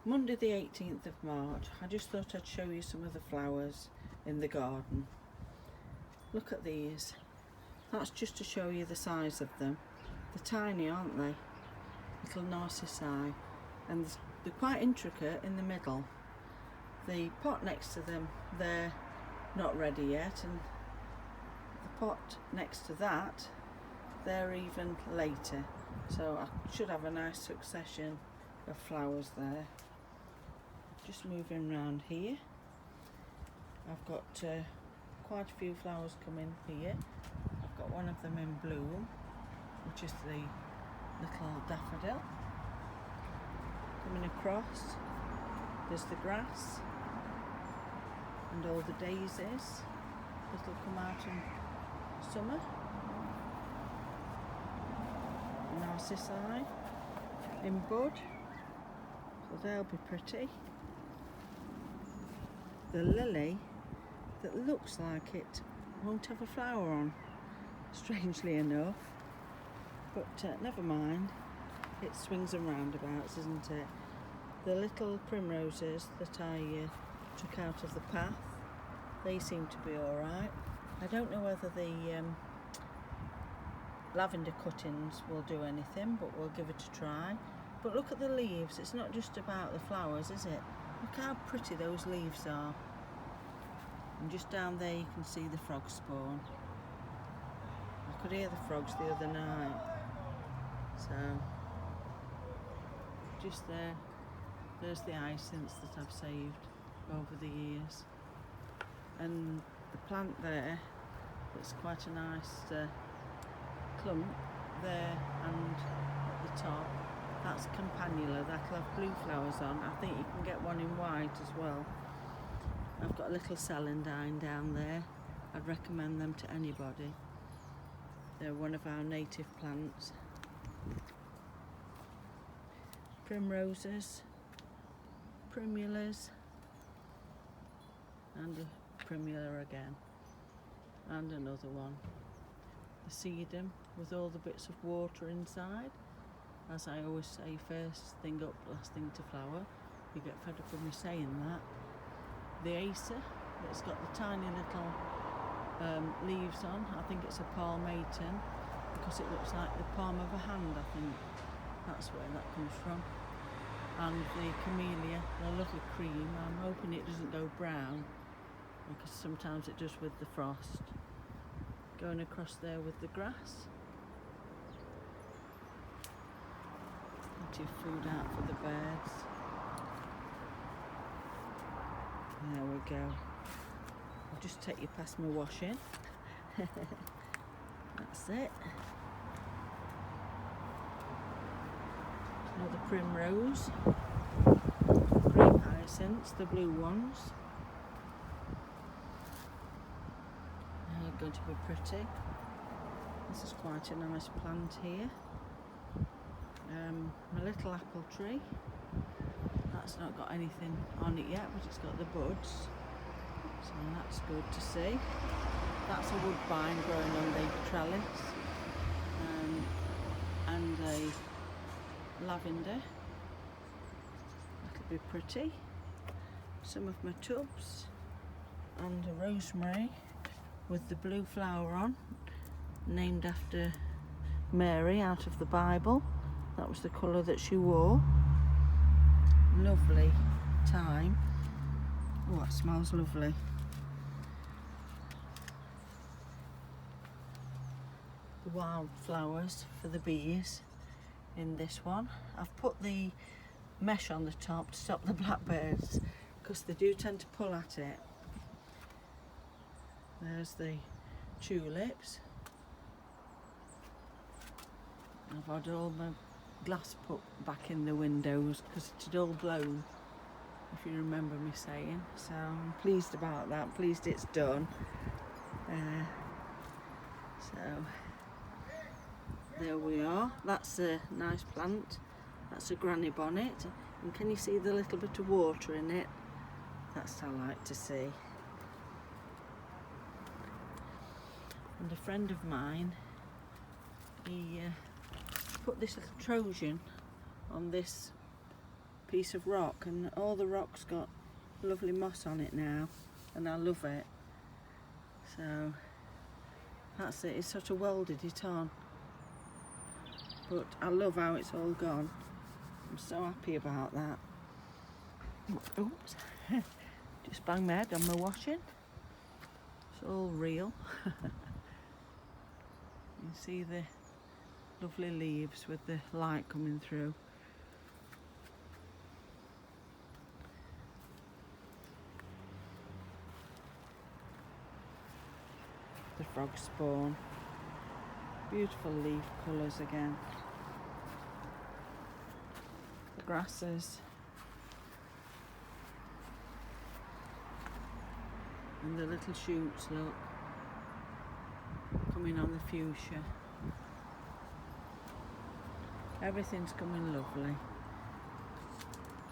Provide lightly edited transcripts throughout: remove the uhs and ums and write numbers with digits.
Monday the 18th of March. I just thought I'd show you some of the flowers in the garden. Look at these. That's just to show you the size of them. They're tiny, aren't they? Little narcissi. And they're quite intricate in the middle. The pot next to them, they're not ready yet, and the pot next to that, they're even later. So I should have a nice succession of flowers there. Just moving around here, I've got quite a few flowers coming here. I've got one of them in bloom, which is the little daffodil. Coming across, there's the grass and all the daisies that'll come out in summer. Narcissi in bud, so they'll be pretty. The lily that looks like it won't have a flower on, strangely enough, but never mind, it swings and roundabouts, isn't it? The little primroses that I took out of the path, they seem to be alright. I don't know whether the lavender cuttings will do anything, but we'll give it a try. But look at the leaves, it's not just about the flowers, is it? Look how pretty those leaves are. And just down there you can see the frog spawn. I could hear the frogs the other night. So, just there, there's the hyacinths that I've saved over the years. And the plant there, that's quite a nice clump there, and at the top, that's campanula, that'll have blue flowers on. I think you can get one in white as well. I've got a little celandine down there. I'd recommend them to anybody. They're one of our native plants. Primroses, primulas, and a primula again, and another one. The sedum with all the bits of water inside. As I always say, first thing up, last thing to flower. You get fed up with me saying that. The Acer, that's got the tiny little leaves on. I think it's a palmatum because it looks like the palm of a hand, I think. That's where that comes from. And the camellia, a lovely cream. I'm hoping it doesn't go brown because sometimes it does with the frost. Going across there with the grass. Plenty of food out for the birds. There we go. I'll just take you past my washing. That's it. Another primrose. Green hyacinths, the blue ones. They're going to be pretty. This is quite a nice plant here. My little apple tree. That's not got anything on it yet, but it's got the buds, so that's good to see. That's a woodbine growing on the trellis, and a lavender. That'll be pretty. Some of my tubs, and a rosemary with the blue flower on, named after Mary out of the Bible. That was the colour that she wore. Lovely time. Oh, it smells lovely. The wildflowers for the bees in this one. I've put the mesh on the top to stop the blackbirds because they do tend to pull at it. There's the tulips. I've had all my glass put back in the windows because it had all blown, if you remember me saying, so I'm pleased about that, pleased it's done. So there we are. That's a nice plant. That's a granny bonnet, and can you see the little bit of water in it? That's what I like to see. And a friend of mine, he put this little Trojan on this piece of rock, and all the rock's got lovely moss on it now, and I love it. So that's it. It's sort of welded it on, but I love how it's all gone. I'm so happy about that. Oops. Just banged my head on my washing. It's all real. You can see the lovely leaves with the light coming through. The frogs spawn. Beautiful leaf colours again. The grasses. And the little shoots, look, coming on the fuchsia. Everything's coming lovely.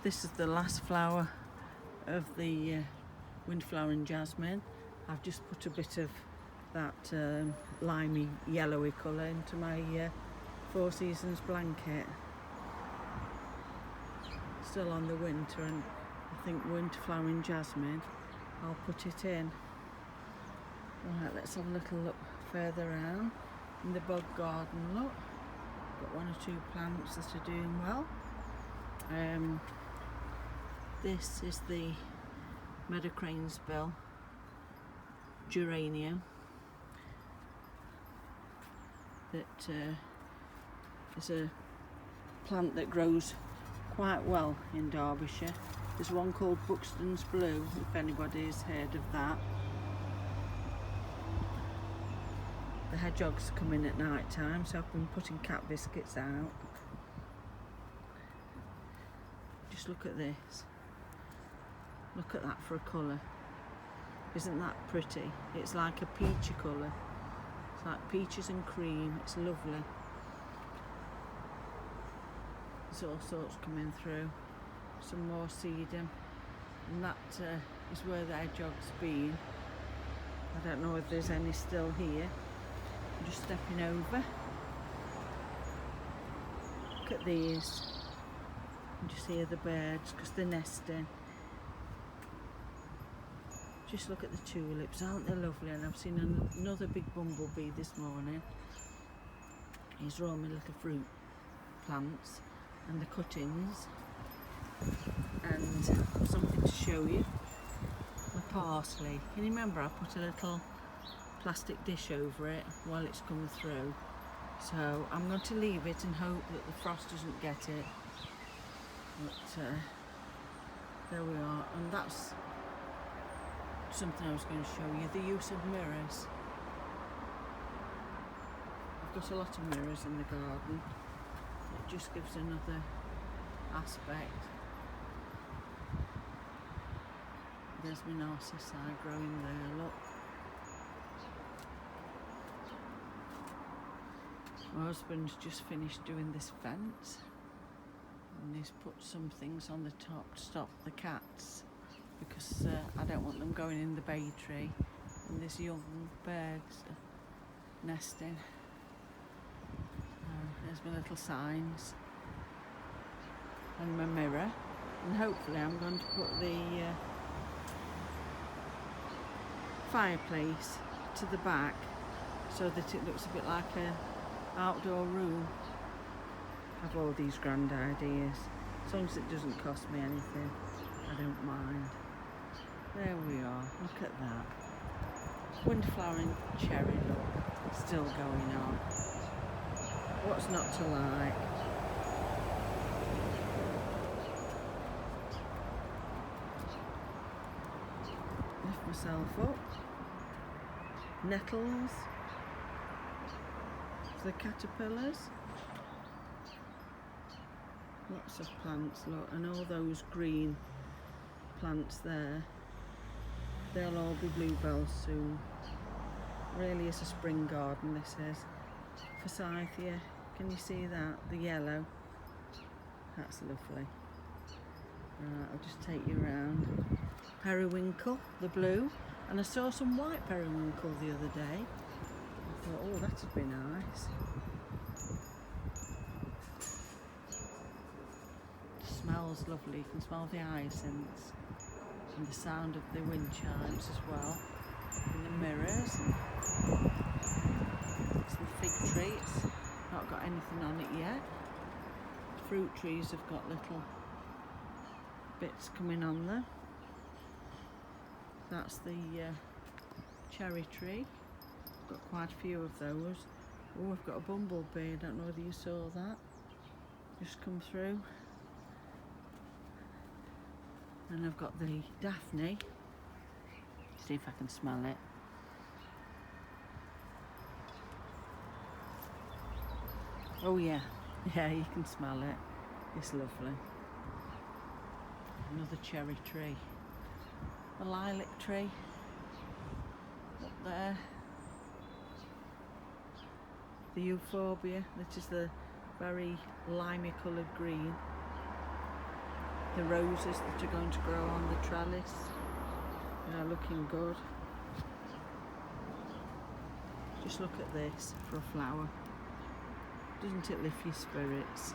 This is the last flower of the wind-flowering jasmine. I've just put a bit of that limey yellowy colour into my Four Seasons blanket. Still on the winter, and I think wind-flowering jasmine, I'll put it in. Right, let's have a little look further around. In the bog garden, look, got one or two plants that are doing well. This is the meadow cranesbill geranium that is a plant that grows quite well in Derbyshire. There's one called Buxton's Blue, if anybody's heard of that. The hedgehogs come in at night time, so I've been putting cat biscuits out. Just look at this. Look at that for a colour. Isn't that pretty? It's like a peachy colour. It's like peaches and cream. It's lovely. There's all sorts coming through. Some more sedum, and that is where the hedgehog's been. I don't know if there's any still here. I'm just stepping over. Look at these. You just hear the birds because they're nesting. Just look at the tulips, aren't they lovely? And I've seen another big bumblebee this morning. He's roaming little fruit plants and the cuttings. And something to show you, my parsley. Can you remember I put a little plastic dish over it while it's come through? So I'm going to leave it and hope that the frost doesn't get it. But there we are, and that's something I was going to show you, the use of mirrors. I've got a lot of mirrors in the garden. It just gives another aspect. There's my narcissi growing there, look. My husband's just finished doing this fence, and he's put some things on the top to stop the cats, because I don't want them going in the bay tree, and there's young birds nesting. There's my little signs and my mirror, and hopefully I'm going to put the fireplace to the back so that it looks a bit like a outdoor room. I've all these grand ideas. As long as it doesn't cost me anything, I don't mind. There we are, look at that. Wind-flowering cherry, look, still going on. What's not to like? Lift myself up. Nettles. The caterpillars. Lots of plants, look, and all those green plants there. They'll all be bluebells soon. Really is a spring garden, this is. Forsythia, can you see that? The yellow. That's lovely. Right, I'll just take you around. Periwinkle, the blue. And I saw some white periwinkle the other day. I thought, oh, that'd be nice. Smells smells lovely. You can smell the hyacinths and the sound of the wind chimes as well. And the mirrors. It's the fig tree. It's not got anything on it yet. Fruit trees have got little bits coming on them. That's the cherry tree. Got quite a few of those. Oh, we've got a bumblebee. I don't know whether you saw that. Just come through. And I've got the Daphne. See if I can smell it. Oh yeah, yeah, you can smell it. It's lovely. Another cherry tree. A lilac tree up there. The euphorbia, that is the very limey coloured green. The roses that are going to grow on the trellis. They are looking good. Just look at this for a flower. Doesn't it lift your spirits?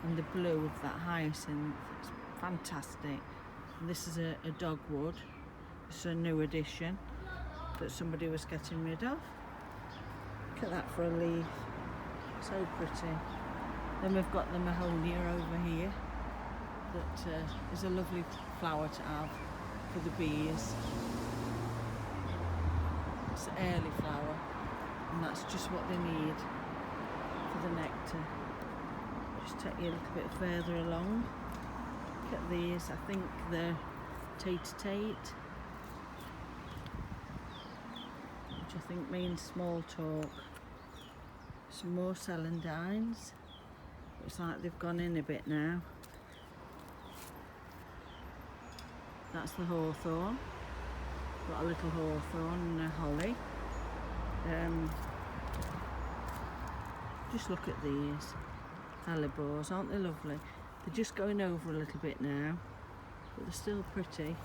And the blue of that hyacinth, it's fantastic. And this is a dogwood. It's a new addition that somebody was getting rid of. Look at that for a leaf. So pretty. Then we've got the Mahonia over here. That is a lovely flower to have for the bees. It's an early flower, and that's just what they need for the nectar. Just take you a little bit further along. Look at these, I think they're Tate, which I think means small talk. Some more celandines. Looks like they've gone in a bit now. That's the hawthorn. Got a little hawthorn and a holly. Just look at these hellebores, aren't they lovely? They're just going over a little bit now, but they're still pretty.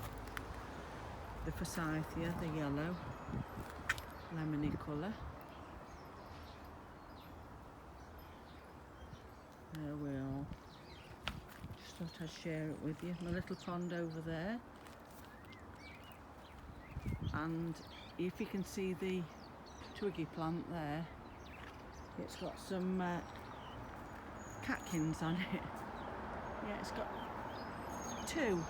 The forsythia, the yellow, lemony colour. There we are. Just thought I'd share it with you. My little pond over there. And if you can see the twiggy plant there, it's got some catkins on it. Yeah, it's got 2.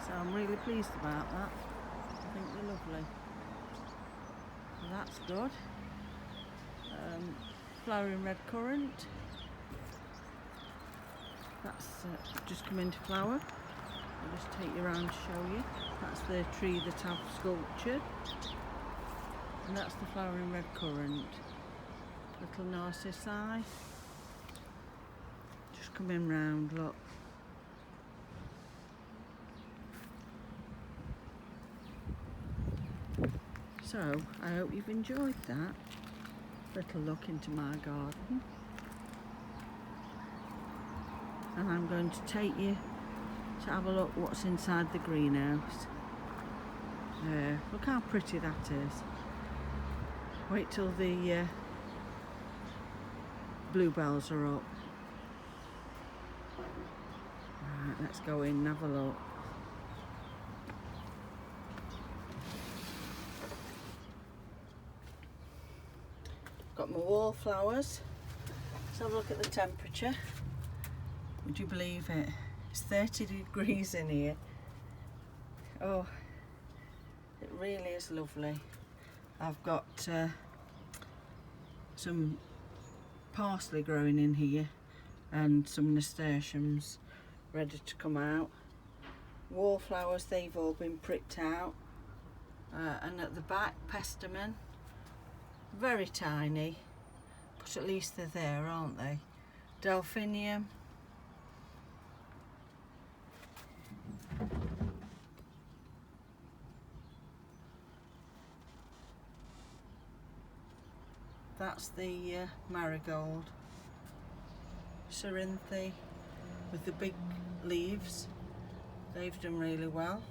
So I'm really pleased about that. I think they're lovely. So that's good. Flowering red currant. That's just come into flower. I'll just take you around to show you. That's the tree that I've sculptured. And that's the flowering red currant. Little narcissi. Just coming round, look. So, I hope you've enjoyed that little look into my garden. And I'm going to take you to have a look what's inside the greenhouse. There, look how pretty that is. Wait till the bluebells are up. Right, let's go in and have a look. Got my wallflowers. Let's have a look at the temperature. Would you believe it? It's 30 degrees in here. Oh, it really is lovely. I've got some parsley growing in here and some nasturtiums ready to come out. Wallflowers, they've all been pricked out. And at the back, pestamon. Very tiny, but at least they're there, aren't they? Delphinium. That's the marigold. Cerinthe with the big leaves. They've done really well.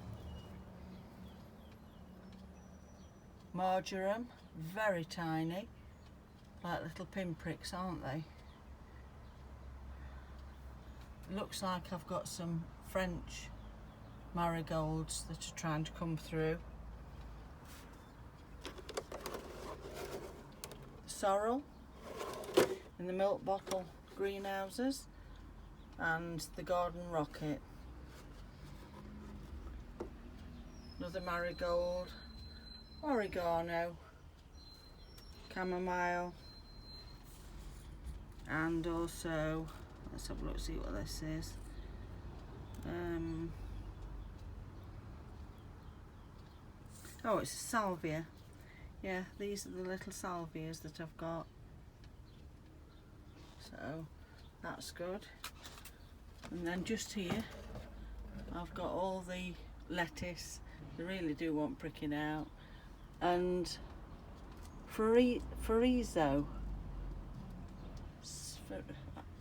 Marjoram, very tiny, like little pinpricks, aren't they? looks like I've got some French marigolds that are trying to come through. Sorrel in the milk bottle greenhouses, and the garden rocket. Another marigold, oregano, chamomile, and also, let's have a look, see what this is. Oh, it's a salvia. Yeah, these are the little salvias that I've got. So that's good. And then just here, I've got all the lettuce. They really do want pricking out. And chorizo.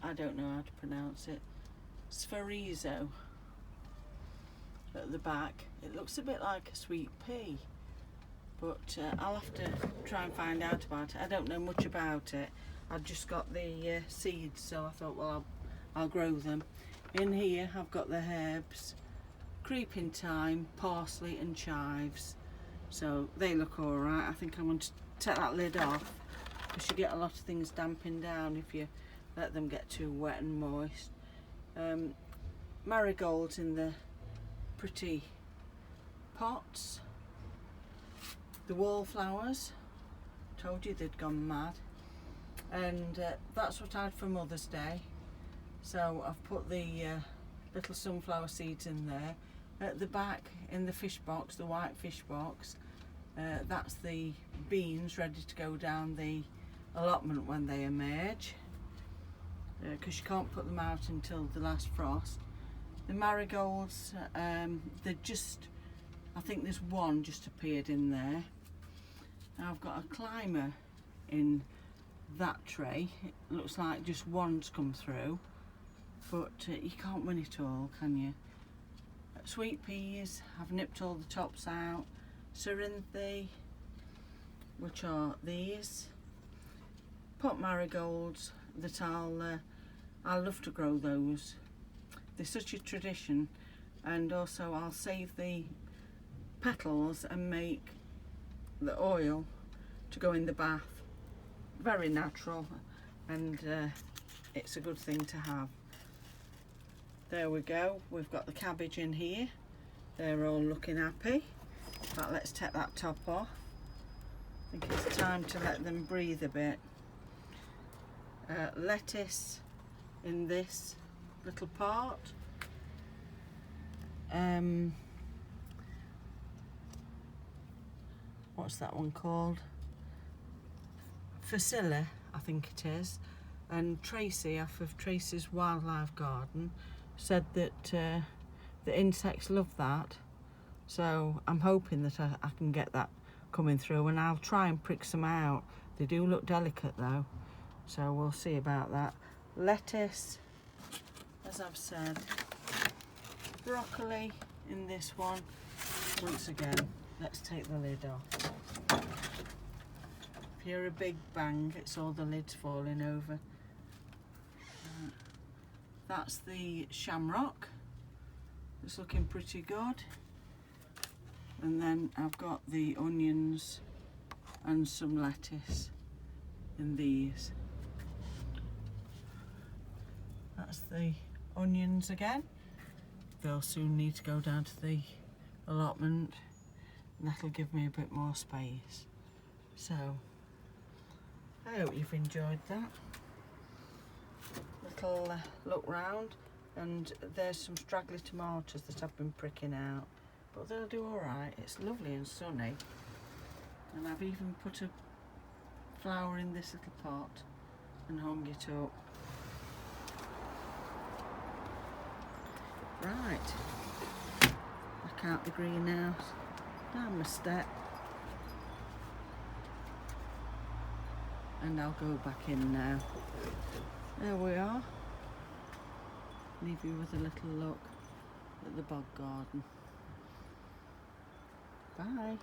I don't know how to pronounce it. Chorizo at the back. It looks a bit like a sweet pea, but I'll have to try and find out about it. I don't know much about it. I've just got the seeds, so I thought, well, I'll grow them. In here I've got the herbs, creeping thyme, parsley and chives. So they look alright. I think I'm going to take that lid off, because you get a lot of things damping down if you let them get too wet and moist. Marigolds in the pretty pots. The wallflowers, told you they'd gone mad. And that's what I had for Mother's Day. So I've put the little sunflower seeds in there. At the back, in the fish box, the white fish box, that's the beans ready to go down the allotment when they emerge, because you can't put them out until the last frost. The marigolds, they're just, I think there's one just appeared in there. Now I've got a climber in that tray. It looks like just one's come through, but you can't win it all, can you? Sweet peas, I've nipped all the tops out. Cerinthe, which are these. Pot marigolds that I'll love to grow those. They're such a tradition, and also I'll save the petals and make the oil to go in the bath. Very natural, and it's a good thing to have. There we go, we've got the cabbage in here. They're all looking happy. But let's take that top off. I think it's time to let them breathe a bit. Lettuce in this little pot. What's that one called? Facilla, I think it is. And Tracy, off of Tracy's Wildlife Garden, said that the insects love that. So I'm hoping that I can get that coming through, and I'll try and prick some out. They do look delicate though, so we'll see about that. Lettuce, as I've said. Broccoli in this one. Once again, let's take the lid off. If you hear a big bang, it's all the lids falling over. That's the shamrock. It's looking pretty good. And then I've got the onions and some lettuce in these. That's the onions again. They'll soon need to go down to the allotment, and that'll give me a bit more space. So I hope you've enjoyed that little look round. And there's some straggly tomatoes that I've been pricking out, but they'll do all right. It's lovely and sunny, and I've even put a flower in this little pot and hung it up. Right, back out the greenhouse, down my step, and I'll go back in now. There we are. Leave you with a little look at the bog garden. Bye.